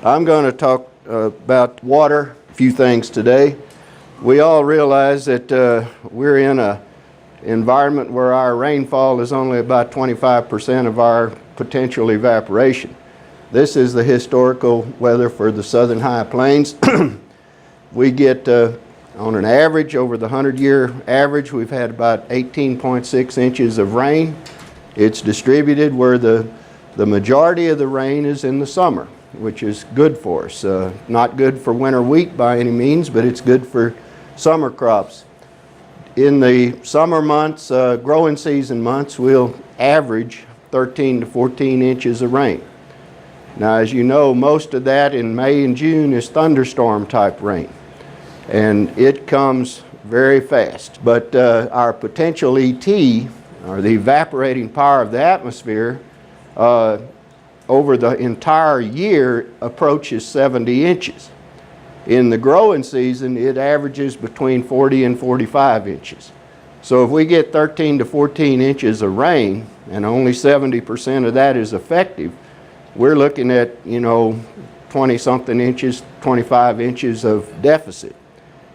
I'm going to talk about water, a few things today. We all realize that we're in an environment where our rainfall is only about 25% of our potential evaporation. This is the historical weather for the southern high plains. We get, on an average, over the 100-year average, we've had about 18.6 inches of rain. It's distributed where the majority of the rain is in the summer, which is good for us. Not good for winter wheat by any means, but it's good for summer crops. In the summer months, growing season months, we'll average 13 to 14 inches of rain. Now, as you know, most of that in May and June is thunderstorm type rain, and it comes very fast. But our potential ET, or the evaporating power of the atmosphere, over the entire year approaches 70 inches. In the growing season, it averages between 40 and 45 inches. So if we get 13 to 14 inches of rain, and only 70% of that is effective, we're looking at, 20-something inches, 25 inches of deficit.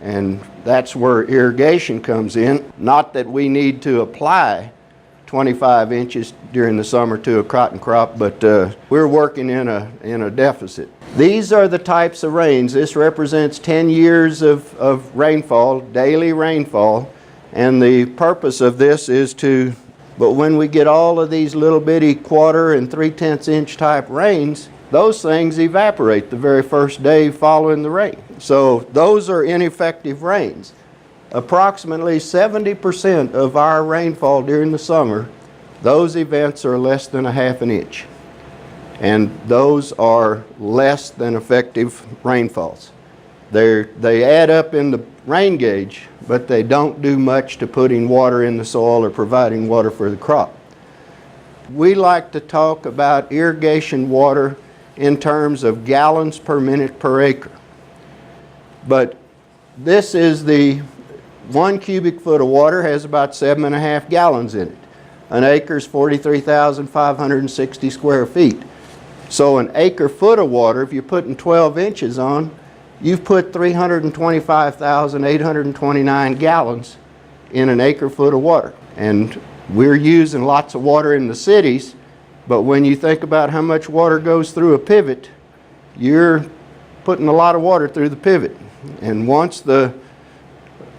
And that's where irrigation comes in. Not that we need to apply 25 inches during the summer to a cotton crop, but we're working in a deficit. These are the types of rains. This represents 10 years of rainfall, daily rainfall, and the purpose of this is but when we get all of these little bitty 1/4 and 3/10 inch type rains, those things evaporate the very first day following the rain. So those are ineffective rains. Approximately 70% of our rainfall during the summer, those events are less than 1/2 an inch. And those are less than effective rainfalls. They add up in the rain gauge, but they don't do much to putting water in the soil or providing water for the crop. We like to talk about irrigation water in terms of gallons per minute per acre. But this is the 1 cubic foot of water has about 7.5 gallons in it. An acre is 43,560 square feet. So an acre foot of water, if you're putting 12 inches on, you've put 325,829 gallons in an acre foot of water. And we're using lots of water in the cities, but when you think about how much water goes through a pivot, you're putting a lot of water through the pivot. And once the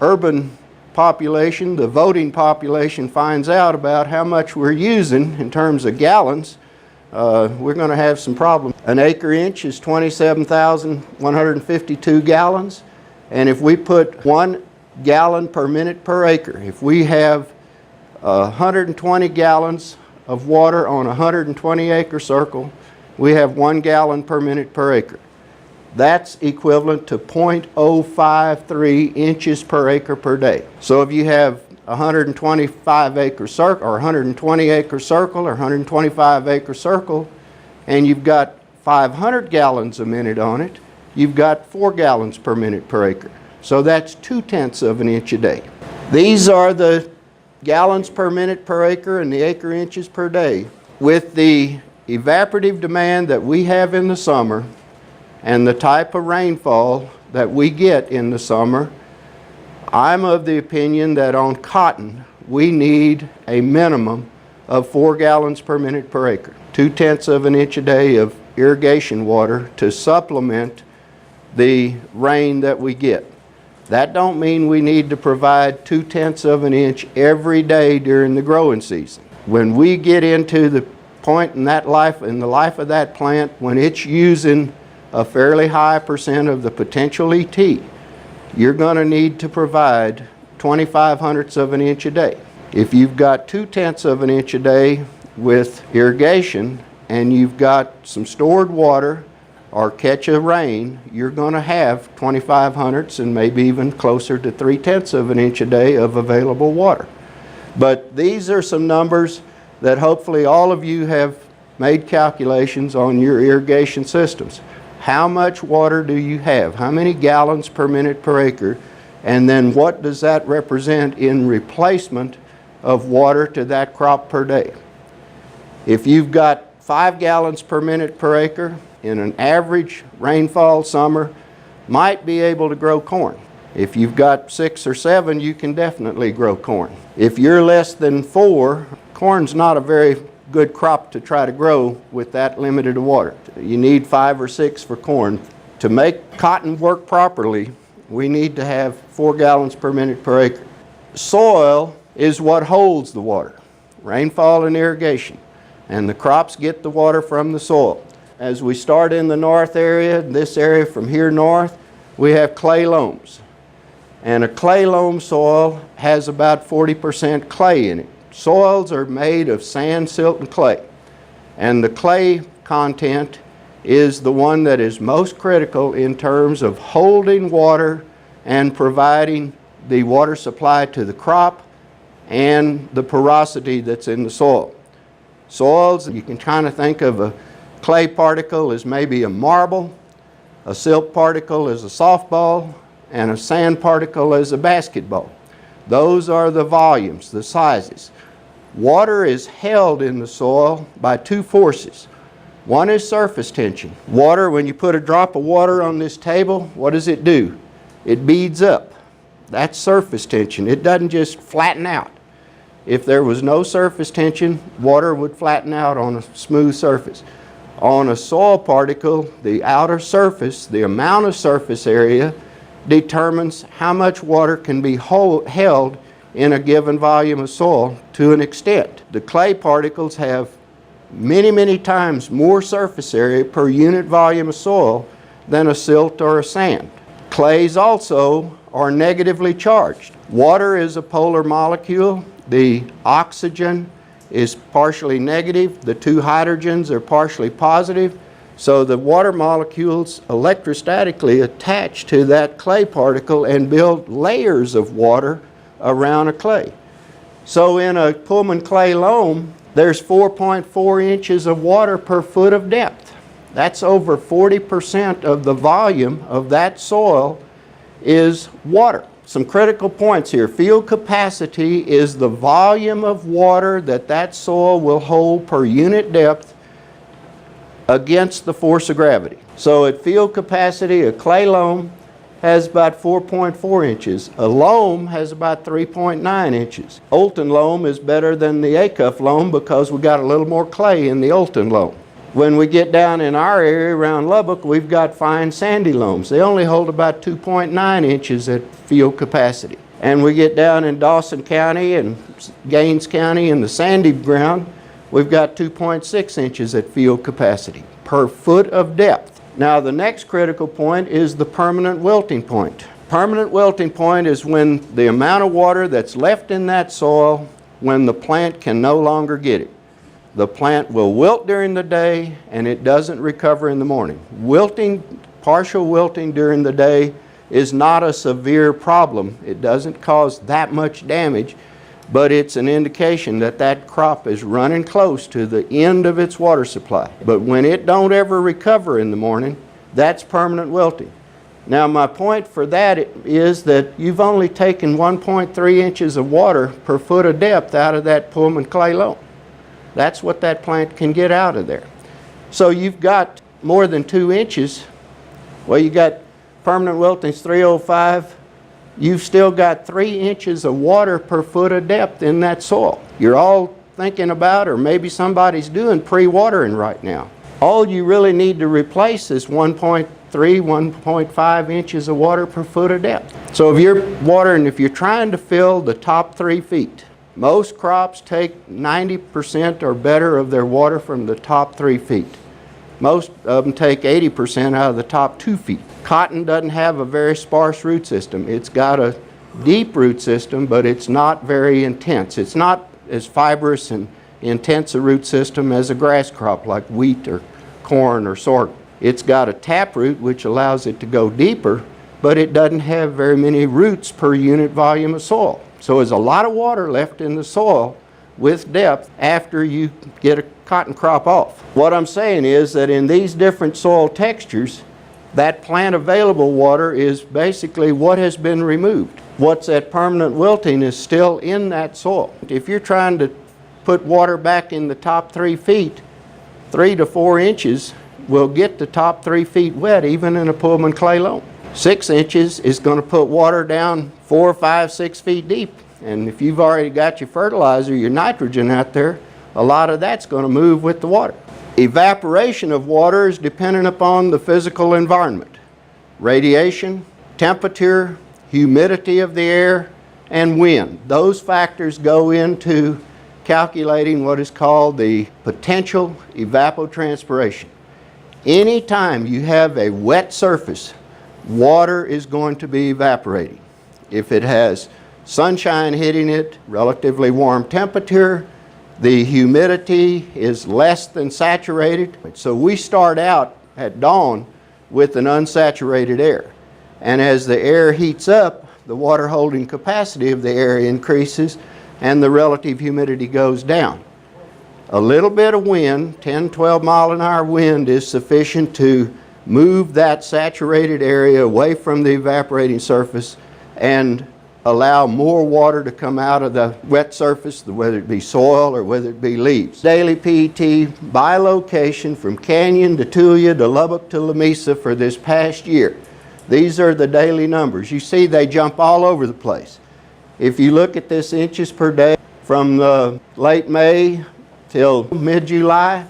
urban population, the voting population, finds out about how much we're using in terms of gallons, we're going to have some problems. An acre inch is 27,152 gallons, and if we put 1 gallon per minute per acre, if we have 120 gallons of water on a 120 acre circle, we have 1 gallon per minute per acre. That's equivalent to 0.053 inches per acre per day. So if you have a 125 acre circle, or 120 acre circle, or 125 acre circle, and you've got 500 gallons a minute on it, you've got 4 gallons per minute per acre. So that's 2/10 of an inch a day. These are the gallons per minute per acre and the acre inches per day. With the evaporative demand that we have in the summer, and the type of rainfall that we get in the summer, I'm of the opinion that on cotton, we need a minimum of 4 gallons per minute per acre. 2/10 of an inch a day of irrigation water to supplement the rain that we get. That don't mean we need to provide 2/10 of an inch every day during the growing season. When we get into the point in the life of that plant when it's using a fairly high percent of the potential ET, you're going to need to provide 25/100ths of an inch a day. If you've got 2/10 of an inch a day with irrigation and you've got some stored water or catch of rain, you're going to have 25/100ths and maybe even closer to 3/10 of an inch a day of available water. But these are some numbers that hopefully all of you have made calculations on your irrigation systems. How much water do you have? How many gallons per minute per acre? And then what does that represent in replacement of water to that crop per day? If you've got 5 gallons per minute per acre, in an average rainfall summer might be able to grow corn. If you've got 6 or 7, you can definitely grow corn. If you're less than 4, corn's not a very good crop to try to grow with that limited of water. You need 5 or 6 for corn. To make cotton work properly, we need to have 4 gallons per minute per acre. Soil is what holds the water, rainfall and irrigation, and the crops get the water from the soil. As we start in the north area, this area from here north, we have clay loams. And a clay loam soil has about 40% clay in it. Soils are made of sand, silt, and clay. And the clay content is the one that is most critical in terms of holding water and providing the water supply to the crop and the porosity that's in the soil. Soils, you can kind of think of a clay particle as maybe a marble, a silt particle as a softball, and a sand particle as a basketball. Those are the volumes, the sizes. Water is held in the soil by 2 forces. One is surface tension. Water, when you put a drop of water on this table, what does it do? It beads up. That's surface tension. It doesn't just flatten out. If there was no surface tension, water would flatten out on a smooth surface. On a soil particle, the outer surface, the amount of surface area, determines how much water can be held in a given volume of soil to an extent. The clay particles have many times more surface area per unit volume of soil than a silt or a sand. Clays also are negatively charged. Water is a polar molecule. The oxygen is partially negative. The 2 hydrogens are partially positive. So the water molecules electrostatically attach to that clay particle and build layers of water around a clay. So in a Pullman clay loam, there's 4.4 inches of water per foot of depth. That's over 40% of the volume of that soil is water. Some critical points here. Field capacity is the volume of water that soil will hold per unit depth against the force of gravity. So at field capacity, a clay loam has about 4.4 inches. A loam has about 3.9 inches. Olton loam is better than the Acuff loam because we got a little more clay in the Olton loam. When we get down in our area around Lubbock, we've got fine sandy loams. They only hold about 2.9 inches at field capacity. And we get down in Dawson County and Gaines County in the sandy ground, we've got 2.6 inches at field capacity per foot of depth. Now the next critical point is the permanent wilting point. Permanent wilting point is when the amount of water that's left in that soil when the plant can no longer get it. The plant will wilt during the day and it doesn't recover in the morning. Wilting, partial wilting during the day is not a severe problem. It doesn't cause that much damage, but it's an indication that that crop is running close to the end of its water supply. But when it don't ever recover in the morning, that's permanent wilting. Now my point for that is that you've only taken 1.3 inches of water per foot of depth out of that Pullman clay loam. That's what that plant can get out of there. So you've got more than 2 inches. Well, you got permanent wilting's 305. You've still got 3 inches of water per foot of depth in that soil. You're all thinking about, or maybe somebody's doing pre-watering right now. All you really need to replace is 1.3, 1.5 inches of water per foot of depth. So if you're watering, if you're trying to fill the top 3 feet, most crops take 90% or better of their water from the top 3 feet. Most of them take 80% out of the top 2 feet. Cotton doesn't have a very sparse root system. It's got a deep root system, but it's not very intense. It's not as fibrous and intense a root system as a grass crop like wheat or corn or sorghum. It's got a taproot which allows it to go deeper, but it doesn't have very many roots per unit volume of soil. So there's a lot of water left in the soil with depth after you get a cotton crop off. What I'm saying is that in these different soil textures, that plant available water is basically what has been removed. What's at permanent wilting is still in that soil. If you're trying to put water back in the top 3 feet, 3 to 4 inches, will get the top 3 feet wet even in a Pullman clay loam. 6 inches is going to put water down 4, 5, 6 feet deep. And if you've already got your fertilizer, your nitrogen out there, a lot of that's going to move with the water. Evaporation of water is dependent upon the physical environment. Radiation, temperature, humidity of the air, and wind. Those factors go into calculating what is called the potential evapotranspiration. Anytime you have a wet surface, water is going to be evaporating. If it has sunshine hitting it, relatively warm temperature, the humidity is less than saturated. So we start out at dawn with an unsaturated air. And as the air heats up, the water holding capacity of the air increases and the relative humidity goes down. A little bit of wind, 10, 12 mile an hour wind, is sufficient to move that saturated area away from the evaporating surface and allow more water to come out of the wet surface, whether it be soil or whether it be leaves. Daily PET by location from Canyon to Tulia to Lubbock to Lamesa for this past year. These are the daily numbers. You see they jump all over the place. If you look at this inches per day from late May till mid-July,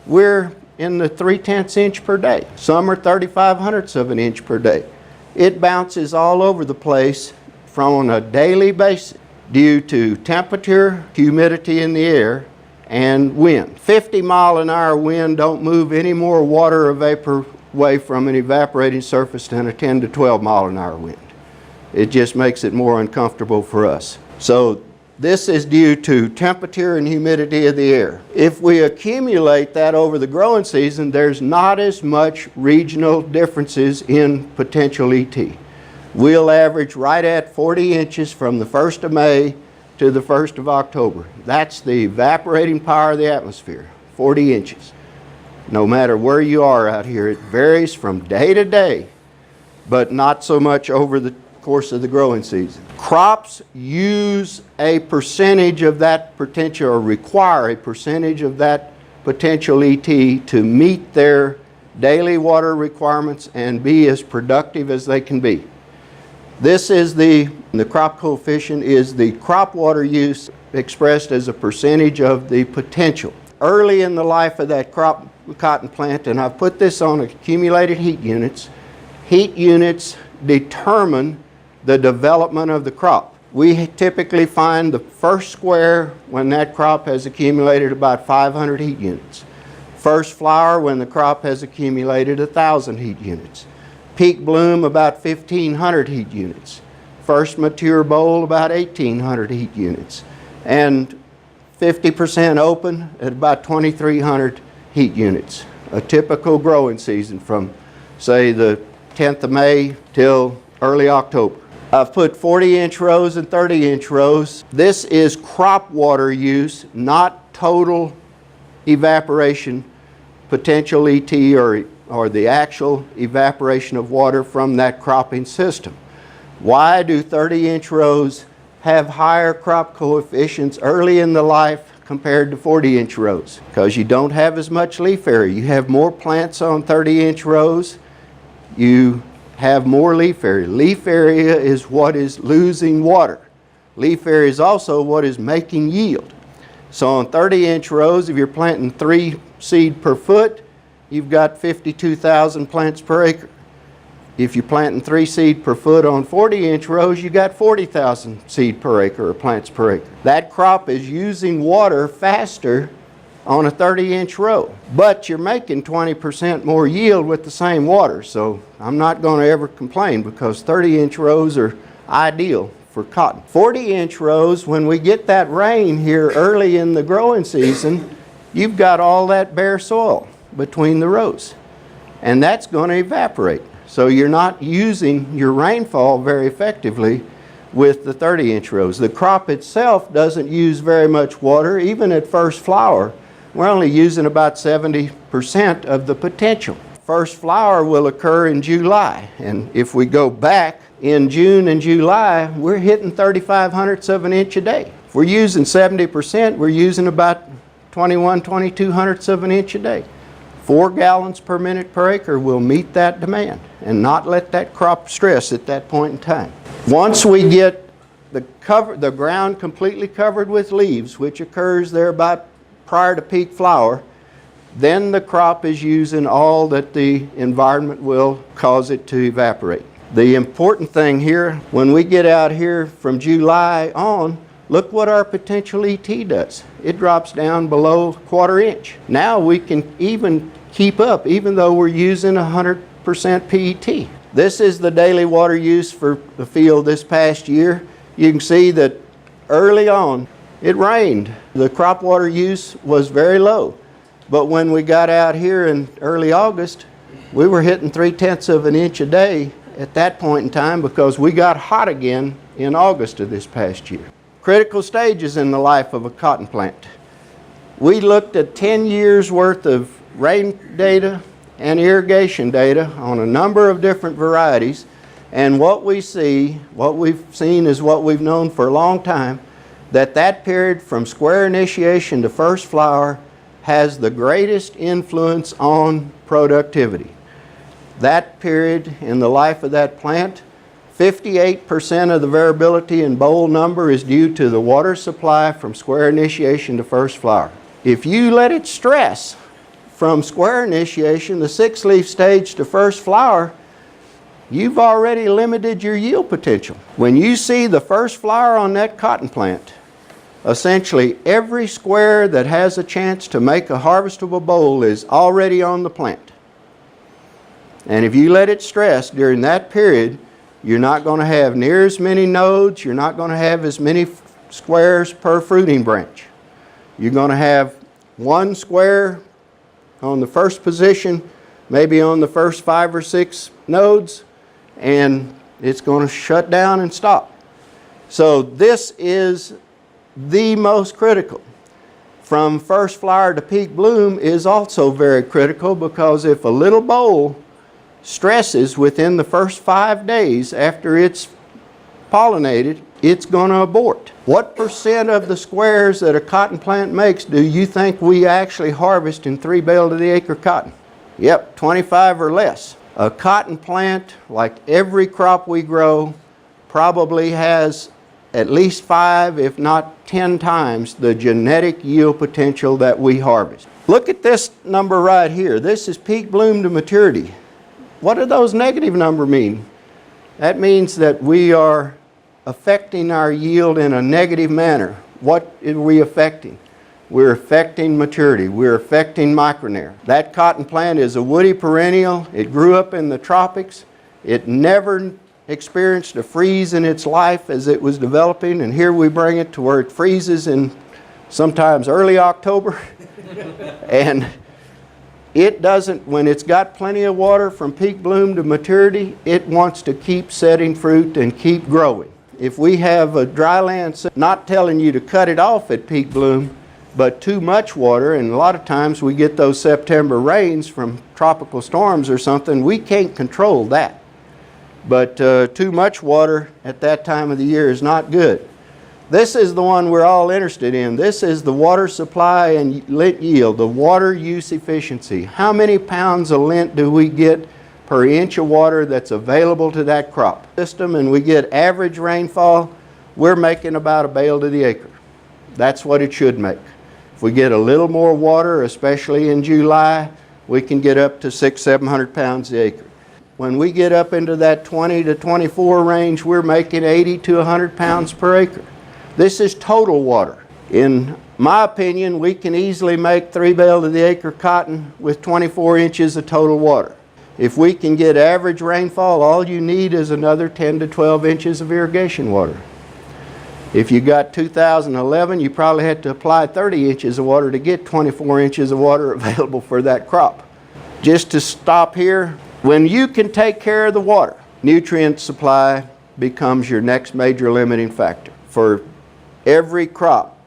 we're in the 3/10 inch per day. Some are 3/500ths of an inch per day. It bounces all over the place on a daily basis due to temperature, humidity in the air, and wind. 50 mile an hour wind don't move any more water or vapor away from an evaporating surface than a 10 to 12 mile an hour wind. It just makes it more uncomfortable for us. So this is due to temperature and humidity of the air. If we accumulate that over the growing season, there's not as much regional differences in potential ET. We'll average right at 40 inches from the 1st of May to the 1st of October. That's the evaporating power of the atmosphere, 40 inches. No matter where you are out here, it varies from day to day, but not so much over the course of the growing season. Crops use a percentage of that potential, or require a percentage of that potential ET to meet their daily water requirements and be as productive as they can be. This is the crop coefficient is the crop water use expressed as a percentage of the potential. Early in the life of that crop cotton plant, and I've put this on accumulated heat units. Heat units determine the development of the crop. We typically find the first square when that crop has accumulated about 500 heat units. First flower when the crop has accumulated 1,000 heat units. Peak bloom about 1,500 heat units. First mature bowl about 1,800 heat units. And 50% open at about 2,300 heat units. A typical growing season from, say, the 10th of May till early October. I've put 40-inch rows and 30-inch rows. This is crop water use, not total evaporation potential ET or the actual evaporation of water from that cropping system. Why do 30-inch rows have higher crop coefficients early in the life compared to 40-inch rows? Because you don't have as much leaf area. You have more plants on 30-inch rows. You have more leaf area. Leaf area is what is losing water. Leaf area is also what is making yield. So on 30-inch rows, if you're planting 3 seed per foot, you've got 52,000 plants per acre. If you're planting 3 seed per foot on 40-inch rows, you got 40,000 seed per acre or plants per acre. That crop is using water faster on a 30-inch row, but you're making 20% more yield with the same water. So I'm not going to ever complain because 30-inch rows are ideal for cotton. 40-inch rows, when we get that rain here early in the growing season, you've got all that bare soil between the rows, and that's going to evaporate. So you're not using your rainfall very effectively with the 30-inch rows. The crop itself doesn't use very much water. Even at first flower, we're only using about 70% of the potential. First flower will occur in July, and if we go back in June and July, we're hitting 3,500ths of an inch a day. If we're using 70%, we're using about 2,200ths of an inch a day. 4 gallons per minute per acre will meet that demand and not let that crop stress at that point in time. Once we get the ground completely covered with leaves, which occurs there about prior to peak flower, then the crop is using all that the environment will cause it to evaporate. The important thing here, when we get out here from July on, look what our potential ET does. It drops down below 1/4 inch. Now we can even keep up, even though we're using 100% PET. This is the daily water use for the field this past year. You can see that early on it rained. The crop water use was very low. But when we got out here in early August, we were hitting 3/10 of an inch a day at that point in time because we got hot again in August of this past year. Critical stages in the life of a cotton plant. We looked at 10 years worth of rain data and irrigation data on a number of different varieties, and what we've seen is what we've known for a long time, that period from square initiation to first flower has the greatest influence on productivity. That period in the life of that plant, 58% of the variability in boll number is due to the water supply from square initiation to first flower. If you let it stress from square initiation, the 6-leaf stage to first flower, you've already limited your yield potential. When you see the first flower on that cotton plant, essentially every square that has a chance to make a harvestable boll is already on the plant. And if you let it stress during that period, you're not going to have near as many nodes, you're not going to have as many squares per fruiting branch. You're going to have 1 square on the first position, maybe on the first 5 or 6 nodes, and it's going to shut down and stop. So this is the most critical. From first flower to peak bloom is also very critical, because if a little boll stresses within the first 5 days after it's pollinated, it's going to abort. What percent of the squares that a cotton plant makes do you think we actually harvest in 3 bale to the acre cotton? Yep, 25 or less. A cotton plant, like every crop we grow, probably has at least 5, if not 10 times the genetic yield potential that we harvest. Look at this number right here. This is peak bloom to maturity. What do those negative numbers mean? That means that we are affecting our yield in a negative manner. What are we affecting? We're affecting maturity. We're affecting micronair. That cotton plant is a woody perennial. It grew up in the tropics. It never experienced a freeze in its life as it was developing, and here we bring it to where it freezes in sometimes early October. And it doesn't, when it's got plenty of water from peak bloom to maturity, it wants to keep setting fruit and keep growing. If we have a dry land, not telling you to cut it off at peak bloom, but too much water, and a lot of times we get those September rains from tropical storms or something, we can't control that. But too much water at that time of the year is not good. This is the one we're all interested in. This is the water supply and lint yield, the water use efficiency. How many pounds of lint do we get per inch of water that's available to that crop system? And we get average rainfall, we're making about 1 bale to the acre. That's what it should make. If we get a little more water, especially in July, we can get up to 600-700 pounds the acre. When we get up into that 20 to 24 range, we're making 80 to 100 pounds per acre. This is total water. In my opinion, we can easily make 3 bale to the acre cotton with 24 inches of total water. If we can get average rainfall, all you need is another 10 to 12 inches of irrigation water. If you got 2011, you probably had to apply 30 inches of water to get 24 inches of water available for that crop. Just to stop here, when you can take care of the water, nutrient supply becomes your next major limiting factor. For every crop,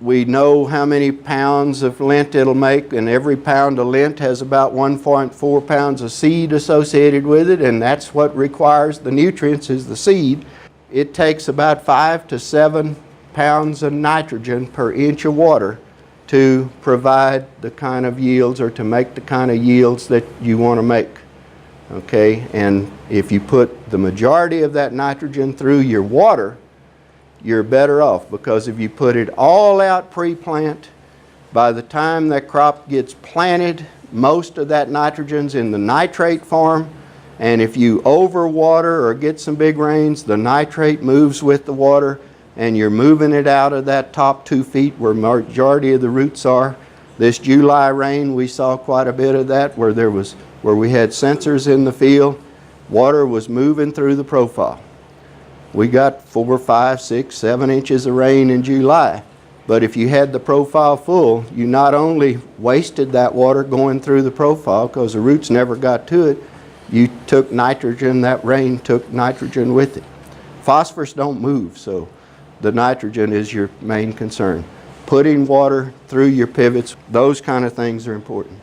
we know how many pounds of lint it'll make, and every pound of lint has about 1.4 pounds of seed associated with it, and that's what requires the nutrients, is the seed. It takes about 5 to 7 pounds of nitrogen per inch of water to provide the kind of yields or to make the kind of yields that you want to make. Okay, and if you put the majority of that nitrogen through your water, you're better off, because if you put it all out pre-plant, by the time that crop gets planted, most of that nitrogen's in the nitrate form, and if you overwater or get some big rains, the nitrate moves with the water, and you're moving it out of that top 2 feet where majority of the roots are. This July rain, we saw quite a bit of that, where we had sensors in the field. Water was moving through the profile. We got 4, 5, 6, 7 inches of rain in July. But if you had the profile full, you not only wasted that water going through the profile because the roots never got to it, you took nitrogen, that rain took nitrogen with it. Phosphorus don't move, so the nitrogen is your main concern. Putting water through your pivots, those kind of things are important.